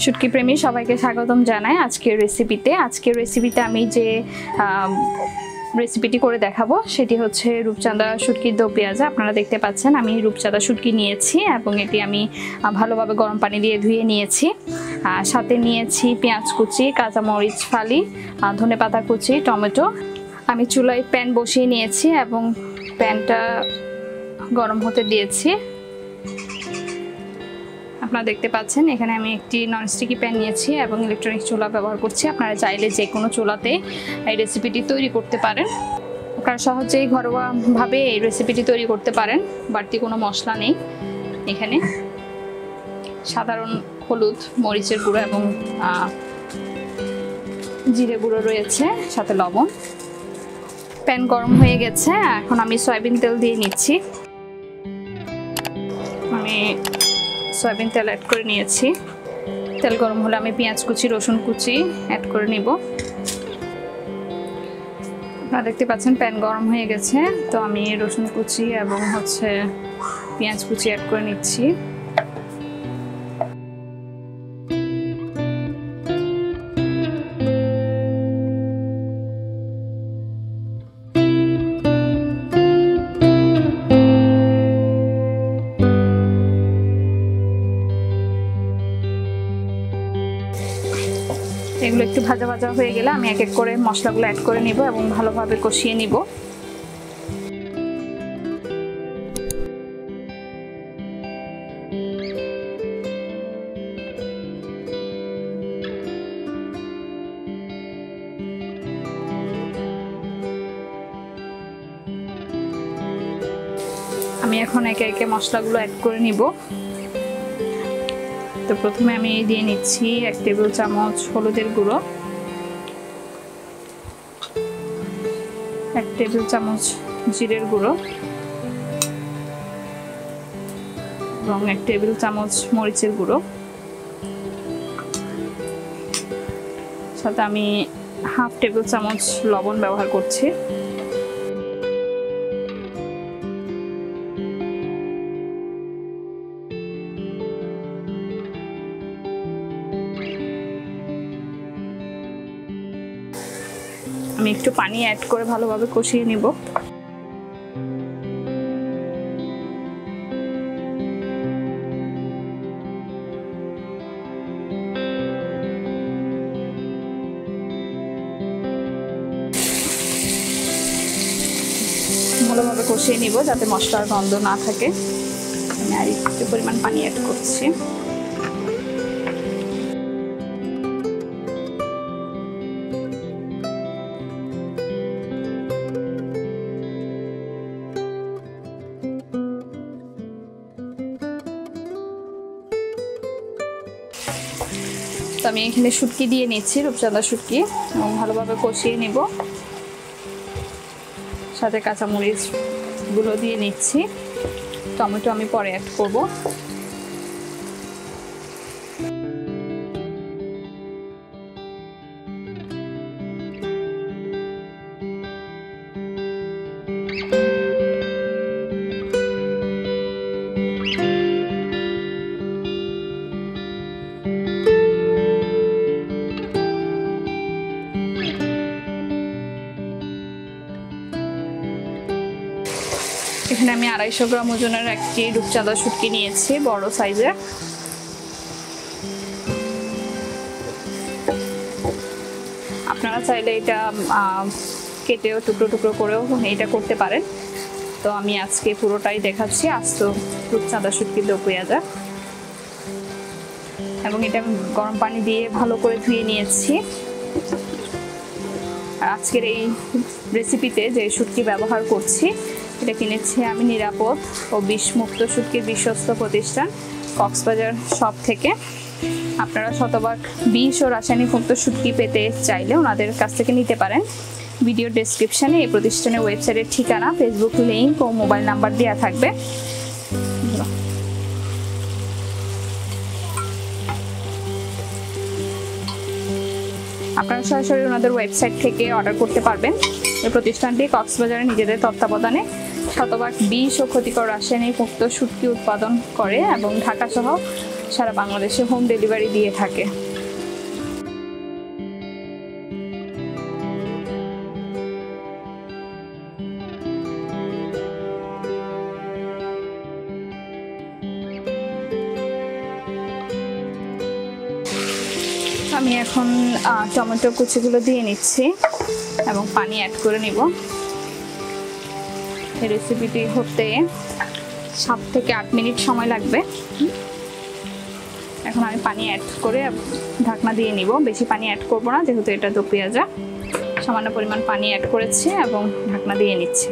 শুটকি প্রেমী সবাইকে স্বাগতম জানাই আজকের রেসিপিতে আমি যে রেসিপিটি করে দেখাবো সেটি হচ্ছে রূপচাঁদা শুটকির দো পেঁয়াজা। আপনারা দেখতে পাচ্ছেন আমি রূপচাঁদা শুটকি নিয়েছি এবং এটি আমি ভালোভাবে গরম পানি দিয়ে ধুয়ে নিয়েছি। সাথে নিয়েছি পেঁয়াজ কুচি, কাঁচামরিচ ফালি, ধনেপাতা কুচি, টমেটো। আমি চুলায় প্যান বসিয়ে নিয়েছি এবং প্যানটা গরম হতে দিয়েছি। আপনারা দেখতে পাচ্ছেন এখানে আমি একটি ননস্টিকি প্যান নিয়েছি এবং ইলেকট্রনিক চুলা ব্যবহার করছি। আপনারা চাইলে যে কোনো চুলাতে এই রেসিপিটি তৈরি করতে পারেন। আপনারা সহজেই ঘরোয়াভাবে এই রেসিপিটি তৈরি করতে পারেন। বাড়তি কোনো মশলা নেই। এখানে সাধারণ হলুদ, মরিচের গুঁড়ো এবং জিরে গুঁড়ো রয়েছে, সাথে লবণ। প্যান গরম হয়ে গেছে, এখন আমি সয়াবিন তেল দিয়ে নিচ্ছি। আমি সয়াবিন তেল অ্যাড করে নিয়েছি। তেল গরম হলে আমি পেঁয়াজ কুচি, রসুন কুচি অ্যাড করে নিব। আপনারা দেখতে পাচ্ছেন প্যান গরম হয়ে গেছে, তো আমি রসুন কুচি এবং পেঁয়াজ কুচি অ্যাড করে নিচ্ছি। এগুলো একটু ভাজা ভাজা হয়ে গেলে আমি এক এক করে মশলাগুলো অ্যাড করে নিব এবং ভালোভাবে কষিয়ে নিব। আমি এখন একে একে মশলাগুলো অ্যাড করে নিব। তো প্রথমে আমি দিয়ে নিচ্ছি 1 টেবিল চামচ হলুদের গুঁড়ো, 1 টেবিল চামচ জিরের গুঁড়ো এবং 1 টেবিল চামচ মরিচের গুঁড়ো। সাথে আমি 1/2 টেবিল চামচ লবণ ব্যবহার করছি। আমি একটু পানি অ্যাড করে ভালোভাবে কষিয়ে নিব। ভালোভাবে কষিয়ে নিব যাতে মশলার গন্ধ না থাকে। আমি আর একটু পরিমাণ পানি অ্যাড করছি। তো আমি এখানে শুটকি দিয়ে নিচ্ছি, রূপচাঁদা শুটকি, এবং ভালোভাবে কষিয়ে নিব। সাথে কাঁচামরিচ গুলো দিয়ে নিচ্ছি। টমেটো আমি পরে অ্যাড করব। এখানে আমি 250 গ্রাম ওজনের একটি রূপচাঁদা শুটকি নিয়েছি, বড় সাইজের। আপনারা চাইলে এটা কেটেও টুকরো টুকরো করেও এটা করতে পারেন। তো আমি আজকে পুরোটাই দেখাচ্ছি আস্ত রূপচাঁদা শুটকির দো পেঁয়াজা। এবং এটা আমি গরম পানি দিয়ে ভালো করে ধুয়ে নিয়েছি। আর আজকের এই রেসিপিতে যে শুটকি ব্যবহার করছি এটা কিনেছি আমি নিরাপদ ও বিষমুক্ত শুটকির বিশ্বস্ত প্রতিষ্ঠান কক্সবাজার শপ থেকে। আপনারা শতভাগ বিষ ও রাসায়নিক মুক্ত শুটকি পেতে চাইলে ওনাদের কাছ থেকে নিতে পারেন। ভিডিও ডেসক্রিপশনে এই প্রতিষ্ঠানের ওয়েবসাইটের ঠিকানা, ফেসবুক লিংক ও মোবাইল নাম্বার দেওয়া থাকবে। আপনারা সরাসরি ওনাদের ওয়েবসাইট থেকে অর্ডার করতে পারবেন। এই প্রতিষ্ঠানটি কক্সবাজারে নিজেদের তত্ত্বাবধানে শতভাগ বিষ ও ক্ষতিকর রাসায়নিক মুক্ত শুটকি উৎপাদন করে এবং ঢাকা সহ সারা বাংলাদেশে হোম ডেলিভারি দিয়ে থাকে। আমি এখন টমেটো কুচিগুলো দিয়ে নিচ্ছি এবং পানি অ্যাড করে নিব। এই রেসিপিটি হতে 7 থেকে 8 মিনিট সময় লাগবে। এখন আমি পানি অ্যাড করে ঢাকনা দিয়ে নিব। বেশি পানি অ্যাড করব না, যেহেতু এটা দো পেঁয়াজা। সামান্য পরিমাণ পানি অ্যাড করেছি এবং ঢাকনা দিয়ে নিচ্ছি।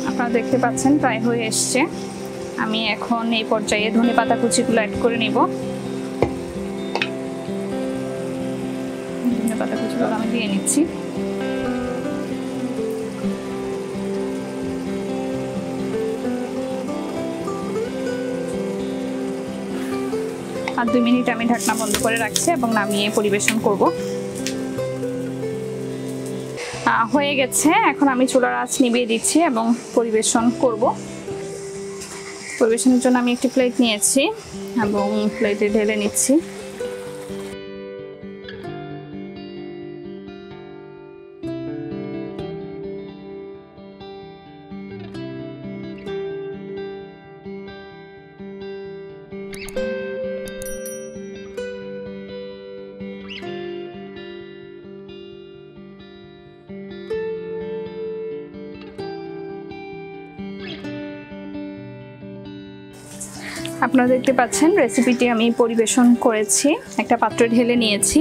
আপনারা দেখতে পাচ্ছেন প্রায় হয়ে এসছে। আমি এখন এই পর্যায়ে ধনেপাতা কুচিগুলো অ্যাড করে নিব। ধনেপাতা কুচিগুলো আমি দিয়ে নিচ্ছি। আর 2 মিনিট আমি ঢাকনা বন্ধ করে রাখছি এবং নামিয়ে পরিবেশন করব। হয়ে গেছে। এখন আমি চুলার আঁচ নিভিয়ে দিচ্ছি এবং পরিবেশন করব। পরিবেশনের জন্য আমি একটি প্লেট নিয়েছি এবং প্লেটে ঢেলে নিচ্ছি। আপনারা দেখতে পাচ্ছেন রেসিপিটি আমি পরিবেশন করেছি, একটা পাত্রে ঢেলে নিয়েছি।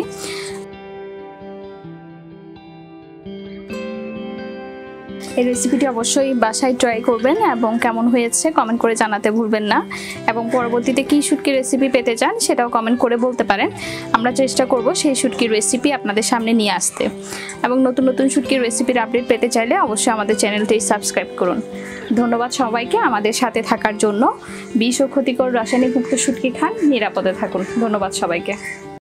এই রেসিপিটি অবশ্যই বাসায় ট্রাই করবেন এবং কেমন হয়েছে কমেন্ট করে জানাতে ভুলবেন না। এবং পরবর্তীতে কী শুটকির রেসিপি পেতে চান সেটাও কমেন্ট করে বলতে পারেন। আমরা চেষ্টা করব সেই শুটকির রেসিপি আপনাদের সামনে নিয়ে আসতে। এবং নতুন নতুন শুটকির রেসিপির আপডেট পেতে চাইলে অবশ্যই আমাদের চ্যানেলটি সাবস্ক্রাইব করুন। ধন্যবাদ সবাইকে আমাদের সাথে থাকার জন্য। বিষ ও ক্ষতিকর রাসায়নিক মুক্ত শুটকি খান, নিরাপদে থাকুন। ধন্যবাদ সবাইকে।